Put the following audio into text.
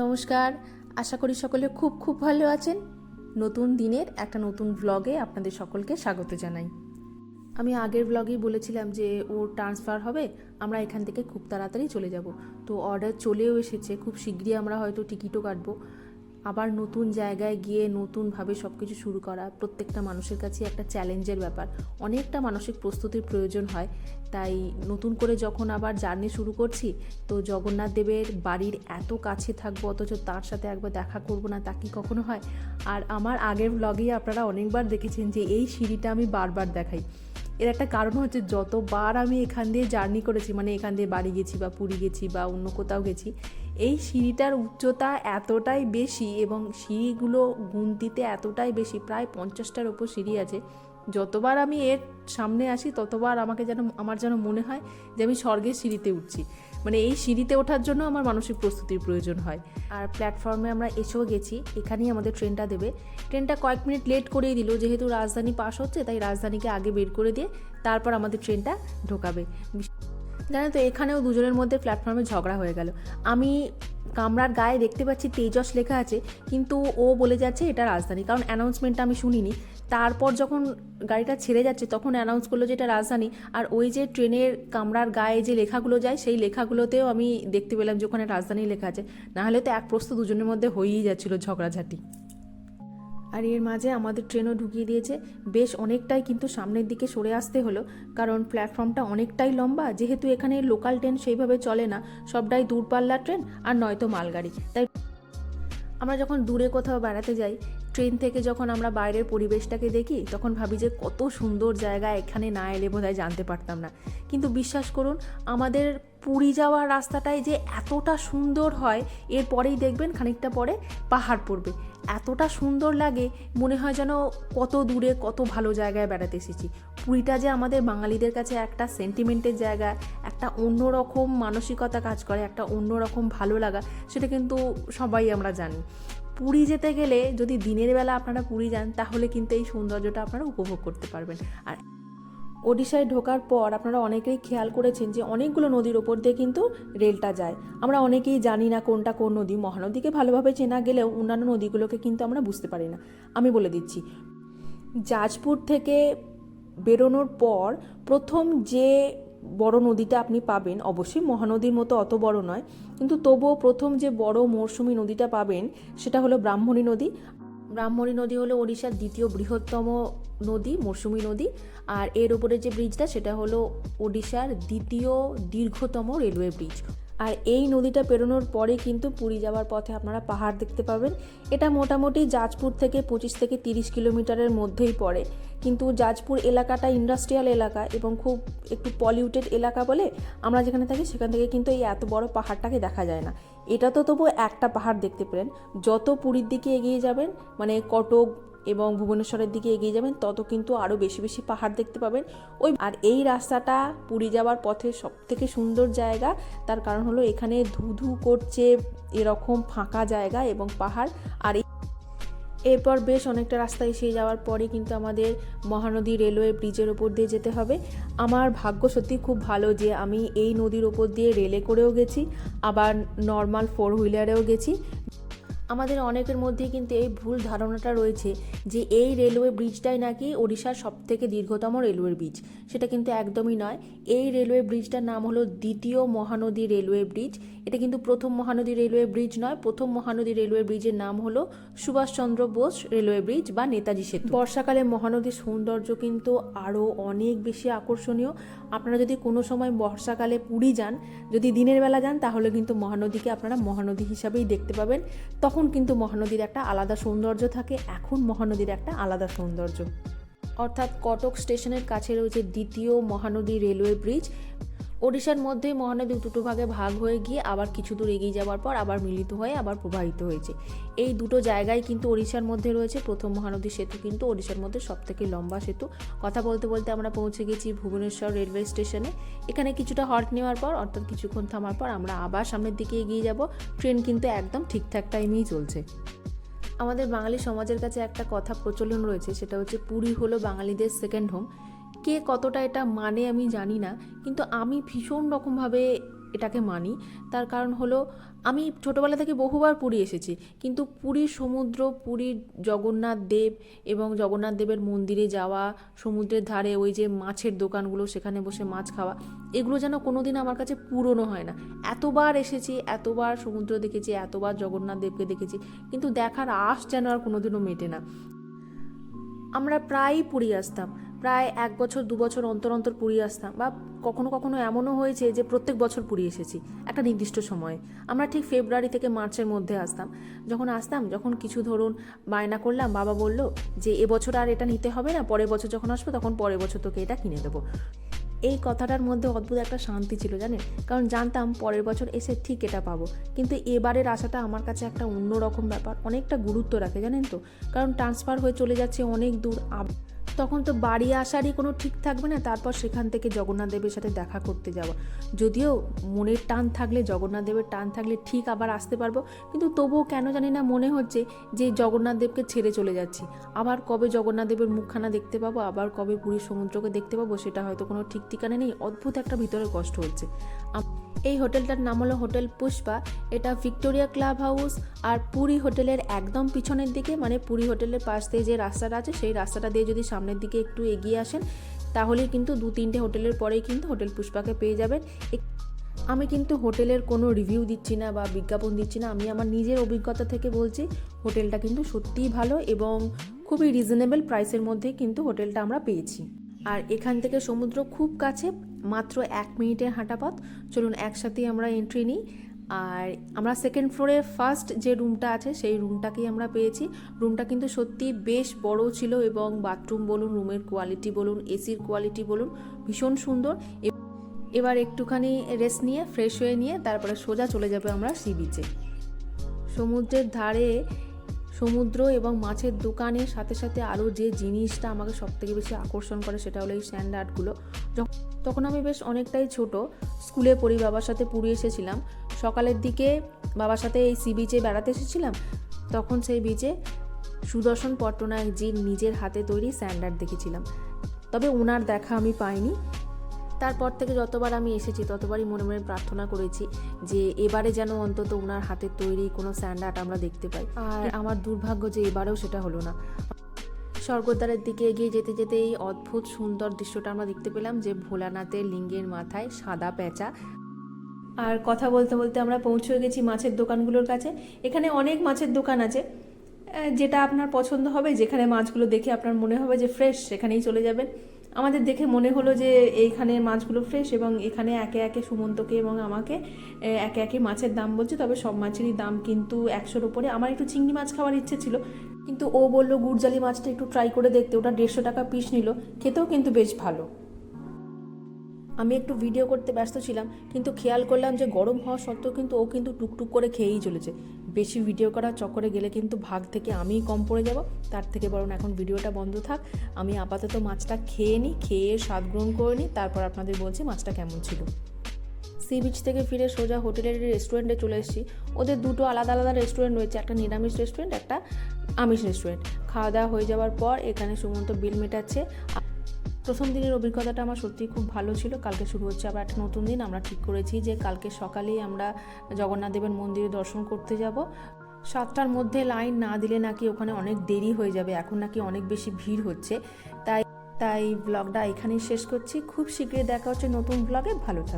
নমস্কার, আশা করি সকলে খুব খুব ভালো আছেন। নতুন দিনের একটা নতুন ব্লগে আপনাদের সকলকে স্বাগত জানাই। আমি আগের ব্লগেই বলেছিলাম যে ওর ট্রান্সফার হবে, আমরা এখান থেকে খুব তাড়াতাড়ি চলে যাব। তো অর্ডার চলেও এসেছে, খুব শীঘ্রই আমরা হয়তো টিকিটও কাটবো। আবার নতুন জায়গায় গিয়ে নতুনভাবে সব কিছু শুরু করা প্রত্যেকটা মানুষের কাছে একটা চ্যালেঞ্জের ব্যাপার, অনেকটা মানসিক প্রস্তুতির প্রয়োজন হয়। তাই নতুন করে যখন আবার জার্নি শুরু করছি, তো জগন্নাথ দেবের বাড়ির এত কাছে থাকবো অথচ তার সাথে একবার দেখা করব না, তা কি কখনো হয়? আর আমার আগের ব্লগেই আপনারা অনেকবার দেখেছেন যে এই সিঁড়িটা আমি বারবার দেখাই। এর একটা কারণ হচ্ছে, যতবার আমি এখান দিয়ে জার্নি করেছি, মানে এখান দিয়ে বাড়ি গেছি বা পুরী গেছি বা অন্য কোথাও গেছি, এই সিঁড়িটার উচ্চতা এতটাই বেশি এবং সিঁড়িগুলো গুনতিতে এতটাই বেশি, প্রায় 50টার ওপর সিঁড়ি আছে। যতবার আমি এর সামনে আসি ততবার আমার যেন মনে হয় যে আমি স্বর্গের সিঁড়িতে উঠছি। মানে এই সিঁড়িতে ওঠার জন্য আমার মানসিক প্রস্তুতির প্রয়োজন হয়। আর প্ল্যাটফর্মে আমরা এসেও গেছি, এখানেই আমাদের ট্রেনটা দেবে। ট্রেনটা কয়েক মিনিট লেট করেই দিল, যেহেতু রাজধানী পাস হচ্ছে, তাই রাজধানীকে আগে বের করে দিয়ে তারপর আমাদের ট্রেনটা ঢোকাবে। জানেন তো, এখানেও দুজনের মধ্যে প্ল্যাটফর্মে ঝগড়া হয়ে গেল। আমি কামরার গায়ে দেখতে পাচ্ছি তেজস লেখা আছে, কিন্তু ও বলে যাচ্ছে এটা রাজধানী, কারণ অ্যানাউন্সমেন্টটা আমি শুনিনি। তারপর যখন গাড়িটা ছেড়ে যাচ্ছে তখন অ্যানাউন্স করলো যে এটা রাজধানী। আর ওই যে ট্রেনের কামরার গায়ে যে লেখাগুলো যায়, সেই লেখাগুলোতেও আমি দেখতে পেলাম যে ওখানে রাজধানী লেখা আছে। নাহলে তো এক প্রস্ত দুজনের মধ্যে হয়েই যাচ্ছিল ঝগড়াঝাটি। আর এর মাঝে আমাদের ট্রেনও ঢুকিয়ে দিয়েছে। বেশ অনেকটাই কিন্তু সামনের দিকে সরে আসতে হলো, কারণ প্ল্যাটফর্মটা অনেকটাই লম্বা। যেহেতু এখানে লোকাল ট্রেন সেইভাবে চলে না, সবটাই দূরপাল্লার ট্রেন আর নয়তো মালগাড়ি। তাই আমরা যখন দূরে কোথাও বেড়াতে যাই, ট্রেন থেকে যখন আমরা বাইরের পরিবেশটাকে দেখি, তখন ভাবি যে কত সুন্দর জায়গা, এখানে না এলে বোধহয় জানতে পারতাম না। কিন্তু বিশ্বাস করুন, আমাদের পুরী যাওয়ার রাস্তাটাই যে এতটা সুন্দর হয়, এরপরেই দেখবেন খানিকটা পরে পাহাড় পড়বে। এতটা সুন্দর লাগে, মনে হয় যেন কত দূরে কত ভালো জায়গায় বেড়াতে এসেছি। পুরীটা যে আমাদের বাঙালিদের কাছে একটা সেন্টিমেন্টের জায়গা, একটা অন্যরকম মানসিকতা কাজ করে, একটা অন্যরকম ভালো লাগা, সেটা কিন্তু সবাই আমরা জানি। পুরী যেতে গেলে যদি দিনের বেলা আপনারা পুরী যান, তাহলে কিন্তু এই সৌন্দর্যটা আপনারা উপভোগ করতে পারবেন। আর ওড়িশায় ঢোকার পর আপনারা অনেকেই খেয়াল করেছেন যে অনেকগুলো নদীর ওপর দিয়ে কিন্তু রেলটা যায়। আমরা অনেকেই জানি না কোনটা কোন নদী। মহানদীকে ভালোভাবে চেনা গেলেও অন্যান্য নদীগুলোকে কিন্তু আমরা বুঝতে পারি না। আমি বলে দিচ্ছি, জাজপুর থেকে বেরোনোর পর প্রথম যে বড় নদীটা আপনি পাবেন, অবশ্যই মহানদীর মতো অত বড় নয়, কিন্তু তবুও প্রথম যে বড় মরশুমি নদীটা পাবেন, সেটা হলো ব্রাহ্মণী নদী। ব্রাহ্মণী নদী হলো ওড়িশার দ্বিতীয় বৃহত্তম নদী, মরশুমি নদী। আর এর উপরে যে ব্রিজটা, সেটা হলো ওড়িশার দ্বিতীয় দীর্ঘতম রেলওয়ে ব্রিজ। আর এই নদীটা পেরোনোর পরে কিন্তু পুরী যাওয়ার পথে আপনারা পাহাড় দেখতে পাবেন। এটা মোটামুটি জাজপুর থেকে 25 থেকে 30 কিলোমিটারের মধ্যেই পড়ে। কিন্তু জাজপুর এলাকাটা ইন্ডাস্ট্রিয়াল এলাকা এবং খুব একটু পলিউটেড এলাকা বলে আমরা যেখানে থাকি সেখান থেকে কিন্তু এই এত বড় পাহাড়টাকে দেখা যায় না। এটা তো তবু একটা পাহাড় দেখতে পেলেন। যত পুরীর দিকে এগিয়ে যাবেন, মানে কটক এবং ভুবনেশ্বরের দিকে এগিয়ে যাবেন, তত কিন্তু আরও বেশি বেশি পাহাড় দেখতে পাবেন। আর এই রাস্তাটা পুরী যাওয়ার পথে সব থেকে সুন্দর জায়গা, তার কারণ হলো এখানে ধুধু করছে এরকম ফাঁকা জায়গা এবং পাহাড়। আর এরপর বেশ অনেকটা রাস্তা এসে যাওয়ার পরে কিন্তু আমাদের মহানদী রেলওয়ে ব্রিজের ওপর দিয়ে যেতে হবে। আমার ভাগ্য সত্যি খুব ভালো যে আমি এই নদীর ওপর দিয়ে রেলে করেও গেছি, আবার নর্মাল 4 হুইলারেও গেছি। আমাদের অনেকের মধ্যেই কিন্তু এই ভুল ধারণাটা রয়েছে যে এই রেলওয়ে ব্রিজটাই নাকি ওড়িশার সবথেকে দীর্ঘতম রেলওয়ে ব্রিজ। সেটা কিন্তু একদমই নয়। এই রেলওয়ে ব্রিজটার নাম হলো দ্বিতীয় মহানদী রেলওয়ে ব্রিজ। এটা কিন্তু প্রথম মহানদী রেলওয়ে ব্রিজ নয়। প্রথম মহানদী রেলওয়ে ব্রিজের নাম হলো সুভাষচন্দ্র বোস রেলওয়ে ব্রিজ বা নেতাজি সেতু। বর্ষাকালে মহানদীর সৌন্দর্য কিন্তু আরও অনেক বেশি আকর্ষণীয়। আপনারা যদি কোনো সময় বর্ষাকালে পুরী যান, যদি দিনের বেলা যান, তাহলে কিন্তু মহানদীকে আপনারা মহানদী হিসাবেই দেখতে পাবেন। তখন কিন্তু মহানদীর একটা আলাদা সৌন্দর্য থাকে। এখন মহানদীর একটা আলাদা সৌন্দর্য। অর্থাৎ কটক স্টেশনের কাছে রয়েছে দ্বিতীয় মহানদী রেলওয়ে ব্রিজ। ওড়িশার মধ্যে মহানদী দুটো ভাগে ভাগ হয়ে গিয়ে আবার কিছু দূর এগিয়ে যাওয়ার পর আবার মিলিত হয়ে আবার প্রবাহিত হয়েছে। এই দুটো জায়গায় কিন্তু ওড়িশার মধ্যে রয়েছে। প্রথম মহানদী সেতু কিন্তু ওড়িশার মধ্যে সবথেকে লম্বা সেতু। কথা বলতে বলতে আমরা পৌঁছে গেছি ভুবনেশ্বর রেলওয়ে স্টেশনে। এখানে কিছুটা হল্ট নেওয়ার পর, অর্থাৎ কিছুক্ষণ থামার পর আমরা আবার সামনের দিকে এগিয়ে যাব। ট্রেন কিন্তু একদম ঠিকঠাক টাইমেই চলছে। আমাদের বাঙালি সমাজের কাছে একটা কথা প্রচলন রয়েছে, সেটা হচ্ছে পুরী হলো বাঙালিদের সেকেন্ড হোম। কে কতটা এটা মানে আমি জানি না, কিন্তু আমি ভীষণ রকমভাবে এটাকে মানি। তার কারণ হলো আমি ছোটোবেলা থেকে বহুবার পুরী এসেছি, কিন্তু পুরীর সমুদ্র, পুরীর জগন্নাথ দেব এবং জগন্নাথ দেবের মন্দিরে যাওয়া, সমুদ্রের ধারে ওই যে মাছের দোকানগুলো, সেখানে বসে মাছ খাওয়া, এগুলো যেন কোনো দিন আমার কাছে পুরনো হয় না। এতবার এসেছি, এতবার সমুদ্র দেখেছি, এতবার জগন্নাথ দেবকে দেখেছি, কিন্তু দেখার আশ যেন আর কোনোদিনও মেটে না। আমরা প্রায়ই পুরী আসতাম, প্রায় 1 বছর 2 বছর অন্তর অন্তর পুরী আসতাম, বা কখনো কখনো এমনও হয়েছে যে প্রত্যেক বছর পুরী এসেছি একটা নির্দিষ্ট সময়ে। আমরা ঠিক ফেব্রুয়ারি থেকে মার্চের মধ্যে আসতাম। যখন কিছু ধরুন বায়না করলাম, বাবা বলল যে এবছর আর এটা নিতে হবে না, পরের বছর যখন আসবো তখন পরের বছর তোকে এটা কিনে দেবো। এই কথাটার মধ্যে অদ্ভুত একটা শান্তি ছিল জানেন, কারণ জানতাম পরের বছর এসে ঠিক এটা পাবো। কিন্তু এবারের আশাটা আমার কাছে একটা অন্যরকম ব্যাপার, অনেকটা গুরুত্ব রাখে জানেন তো, কারণ ট্রান্সফার হয়ে চলে যাচ্ছে অনেক দূর। তখন তো বাড়ি আসারই কোনো ঠিক থাকবে না, তারপর সেখান থেকে জগন্নাথ দেবের সাথে দেখা করতে যাওয়া। যদিও মনের টান থাকলে, জগন্নাথ দেবের টান থাকলে ঠিক আবার আসতে পারবো, কিন্তু তবুও কেন জানি না মনে হচ্ছে যে জগন্নাথ দেবকে ছেড়ে চলে যাচ্ছি। আবার কবে জগন্নাথ দেবের মুখখানা দেখতে পাবো, আবার কবে পুরীর সমুদ্রকে দেখতে পাবো, সেটা হয়তো কোনো ঠিক ঠিকানা নেই। অদ্ভুত একটা ভিতরে কষ্ট হচ্ছে। এই হোটেলটার নাম হলো হোটেল পুষ্পা। এটা ভিক্টোরিয়া ক্লাব হাউস আর পুরী হোটেলের একদম পিছনের দিকে, মানে পুরী হোটেলের পাশ দিয়ে যে রাস্তাটা আছে সেই রাস্তাটা দিয়ে যদি সামনের দিকে একটু এগিয়ে আসেন, তাহলে কিন্তু 2-3টে হোটেলের পরেই কিন্তু হোটেল পুষ্পাকে পেয়ে যাবেন। আমি কিন্তু হোটেলের কোনো রিভিউ দিচ্ছি না বা বিজ্ঞাপন দিচ্ছি না, আমি আমার নিজের অভিজ্ঞতা থেকে বলছি। হোটেলটা কিন্তু সত্যিই ভালো এবং খুবই রিজনেবল প্রাইসের মধ্যে কিন্তু হোটেলটা আমরা পেয়েছি। আর এখান থেকে সমুদ্র খুব কাছে, মাত্র 1 মিনিটের হাঁটা পথ। চলুন একসাথেই আমরা এন্ট্রি নিই। আর আমরা সেকেন্ড ফ্লোরে ফার্স্ট যে রুমটা আছে সেই রুমটাকেই আমরা পেয়েছি। রুমটা কিন্তু সত্যি বেশ বড় ছিল এবং বাথরুম বলুন, রুমের কোয়ালিটি বলুন, এসির কোয়ালিটি বলুন, ভীষণ সুন্দর। এবার একটুখানি রেস্ট নিয়ে, ফ্রেশ হয়ে নিয়ে তারপরে সোজা চলে যাবে আমরা সি বিচে। সমুদ্রের ধারে সমুদ্র এবং মাছের দোকানের সাথে সাথে আরও যে জিনিসটা আমাকে সবথেকে বেশি আকর্ষণ করে সেটা হলো এই স্যান্ড আর্টগুলো। তখন আমি বেশ অনেকটাই ছোট, স্কুলে পড়ি, বাবার সাথে পুরী এসেছিলাম। সকালের দিকে বাবার সাথে এই সি বিচে বেড়াতে এসেছিলাম। তখন সেই বিচে সুদর্শন পট্টনায়কজির নিজের হাতে তৈরি স্যান্ড আর্ট দেখেছিলাম, তবে ওনার দেখা আমি পাইনি। তারপর থেকে যতবার আমি এসেছি ততবারই মনে মনে প্রার্থনা করেছি যে এবারে যেন অন্তত ওনার হাতের তৈরি কোনো স্যান্ড আর্ট আমরা দেখতে পাই। আর আমার দুর্ভাগ্য যে এবারেও সেটা হলো না। স্বর্গদ্বারের দিকে এগিয়ে যেতে যেতে এই অদ্ভুত সুন্দর দৃশ্যটা আমরা দেখতে পেলাম যে ভোলানাথের লিঙ্গের মাথায় সাদা প্যাঁচা। আর কথা বলতে বলতে আমরা পৌঁছে গেছি মাছের দোকানগুলোর কাছে। এখানে অনেক মাছের দোকান আছে, যেটা আপনার পছন্দ হবে, যেখানে মাছগুলো দেখে আপনার মনে হবে যে ফ্রেশ, সেখানেই চলে যাবেন। আমাদের দেখে মনে হলো যে এইখানে মাছগুলো ফ্রেশ, এবং এখানে একে একে সুমন্তকে এবং আমাকে একে একে মাছের দাম বলছে। তবে সব মাছেরই দাম কিন্তু 100-র উপরে। আমার একটু চিংড়ি মাছ খাওয়ার ইচ্ছে ছিল, কিন্তু ও বললো গুড়জালি মাছটা একটু ট্রাই করে দেখতে। ওটা 150 টাকা পিস নিল, খেতেও কিন্তু বেশ ভালো। আমি একটু ভিডিও করতে ব্যস্ত ছিলাম, কিন্তু খেয়াল করলাম যে গরম হওয়া সত্ত্বেও কিন্তু ও কিন্তু টুকটুক করে খেয়েই চলেছে। বেশি ভিডিও করার চক্করে গেলে কিন্তু ভাগ থেকে আমিই কম পড়ে যাব। তার থেকে বরং এখন ভিডিওটা বন্ধ থাক, আমি আপাতত মাছটা খেয়ে নিই, খেয়ে স্বাদ গ্রহণ করে নিই, তারপর আপনাদের বলছি মাছটা কেমন ছিল। সি বিচ থেকে ফিরে সোজা হোটেলের রেস্টুরেন্টে চলে এসেছি। ওদের দুটো আলাদা আলাদা রেস্টুরেন্ট রয়েছে, একটা নিরামিষ রেস্টুরেন্ট, একটা আমিষ রেস্টুরেন্ট। খাওয়া দাওয়া হয়ে যাওয়ার পর এখানে সুমন্ত বিল মেটাচ্ছে। প্রথম দিনের অভিজ্ঞতাটা আমার সত্যিই খুব ভালো ছিল। কালকে শুরু হচ্ছে আবার একটা নতুন দিন। আমরা ঠিক করেছি যে কালকে সকালেই আমরা জগন্নাথ দেবের মন্দিরে দর্শন করতে যাব। 7টার মধ্যে লাইন না দিলে নাকি ওখানে অনেক দেরি হয়ে যাবে, এখন নাকি অনেক বেশি ভিড় হচ্ছে। তাই ব্লগটা এখানেই শেষ করছি। খুব শীঘ্রই দেখা হচ্ছে নতুন ব্লগে। ভালো থাকবে।